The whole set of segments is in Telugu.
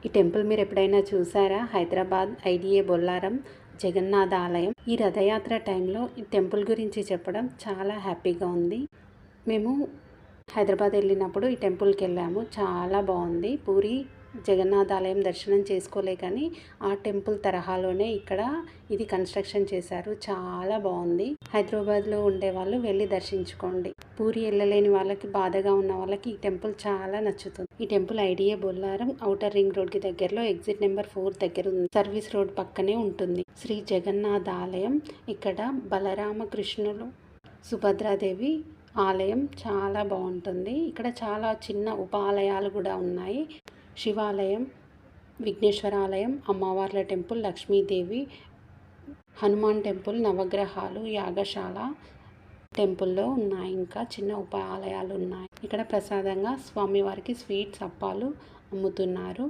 ఈ టెంపుల్ మీరు ఎప్పుడైనా చూసారా? హైదరాబాద్ ఐడిఏ బొల్లారం జగన్నాథ ఆలయం. ఈ రథయాత్ర టైంలో ఈ టెంపుల్ గురించి చెప్పడం చాలా హ్యాపీగా ఉంది. మేము హైదరాబాద్ వెళ్ళినప్పుడు ఈ టెంపుల్కి వెళ్ళాము. చాలా బాగుంది. పూరి జగన్నాథ ఆలయం దర్శనం చేసుకోలే కానీ ఆ టెంపుల్ తరహాలోనే ఇక్కడ ఇది కన్స్ట్రక్షన్ చేశారు. చాలా బాగుంది. హైదరాబాద్లో ఉండే వాళ్ళు వెళ్ళి దర్శించుకోండి. పూరి వెళ్ళలేని వాళ్ళకి, బాధగా ఉన్న వాళ్ళకి ఈ టెంపుల్ చాలా నచ్చుతుంది. ఈ temple IDA Bollaram outer ring road కి దగ్గరలో ఎగ్జిట్ నెంబర్ 4 దగ్గర ఉంది. సర్వీస్ రోడ్ పక్కనే ఉంటుంది. శ్రీ జగన్నాథ ఆలయం. ఇక్కడ బలరామకృష్ణులు, సుభద్రాదేవి ఆలయం చాలా బాగుంటుంది. ఇక్కడ చాలా చిన్న ఉపాలయాలు కూడా ఉన్నాయి. శివాలయం, విఘ్నేశ్వర ఆలయం, అమ్మవార్ల టెంపుల్, లక్ష్మీదేవి, హనుమాన్ టెంపుల్, నవగ్రహాలు, యాగశాల టెంపుల్లో ఉన్నాయి. ఇంకా చిన్న ఉపాలయాలు ఉన్నాయి. ఇక్కడ ప్రసాదంగా స్వామివారికి స్వీట్స్, అప్పాలు అమ్ముతున్నారు.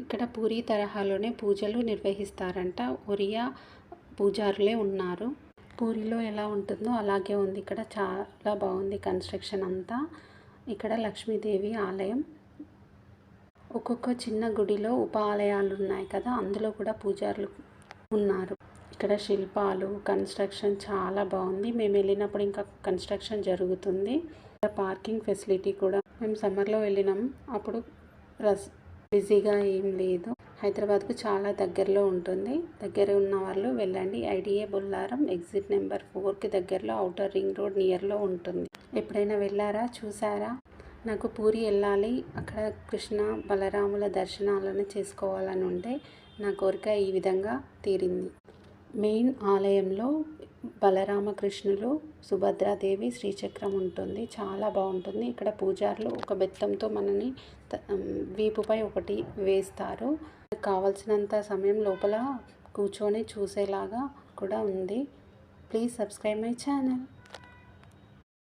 ఇక్కడ పూరి తరహాలోనే పూజలు నిర్వహిస్తారంట. ఒరియా పూజారులే ఉన్నారు. పూరిలో ఎలా ఉంటుందో అలాగే ఉంది. ఇక్కడ చాలా బాగుంది కన్స్ట్రక్షన్ అంతా. ఇక్కడ లక్ష్మీదేవి ఆలయం. ఒక్కొక్క చిన్న గుడిలో ఆలయాలు ఉన్నాయి కదా, అందులో కూడా పూజారులు ఉన్నారు. ఇక్కడ శిల్పాలు, కన్స్ట్రక్షన్ చాలా బాగుంది. మేము వెళ్ళినప్పుడు ఇంకా కన్స్ట్రక్షన్ జరుగుతుంది. ఇక్కడ పార్కింగ్ ఫెసిలిటీ కూడా. మేము సమ్మర్లో వెళ్ళినాం. అప్పుడు బిజీగా ఏం లేదు. హైదరాబాద్కు చాలా దగ్గరలో ఉంటుంది. దగ్గర ఉన్న వాళ్ళు వెళ్ళండి. ఐడిఏ బొల్లారం ఎగ్జిట్ నెంబర్ 4కి దగ్గరలో ఔటర్ రింగ్ రోడ్ నియర్లో ఉంటుంది. ఎప్పుడైనా వెళ్ళారా? చూసారా? నాకు పూరి వెళ్ళాలి, అక్కడ కృష్ణ బలరాముల దర్శనాలను చేసుకోవాలని ఉంటే నా కోరిక ఈ విధంగా తీరింది. మెయిన్ ఆలయంలో బలరామకృష్ణులు, సుభద్రాదేవి శ్రీచక్రం ఉంటుంది. చాలా బాగుంటుంది. ఇక్కడ పూజారులు ఒక బెత్తంతో మనని వీపుపై ఒకటి వేస్తారు. కావలసినంత సమయం లోపల కూర్చొని చూసేలాగా కూడా ఉంది. Please subscribe my channel.